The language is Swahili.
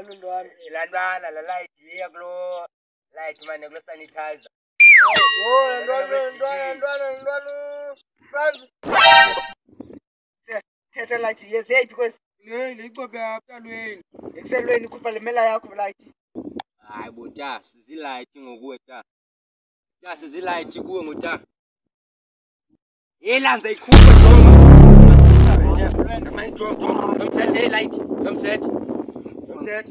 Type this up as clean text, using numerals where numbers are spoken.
Landwana la light here glow light man glow sanitizer. Landwana. Franz. Khetha light yes hey because liqobe apha lweni. Ekselweni khupha lemela yakho light. Hayi bota sizilight ngokuwe ta. Ja sizilight kuwe ngota. Ilanza ikhupha jonga. Ngamanye jonga. Lomset hey light. Lomset. Check.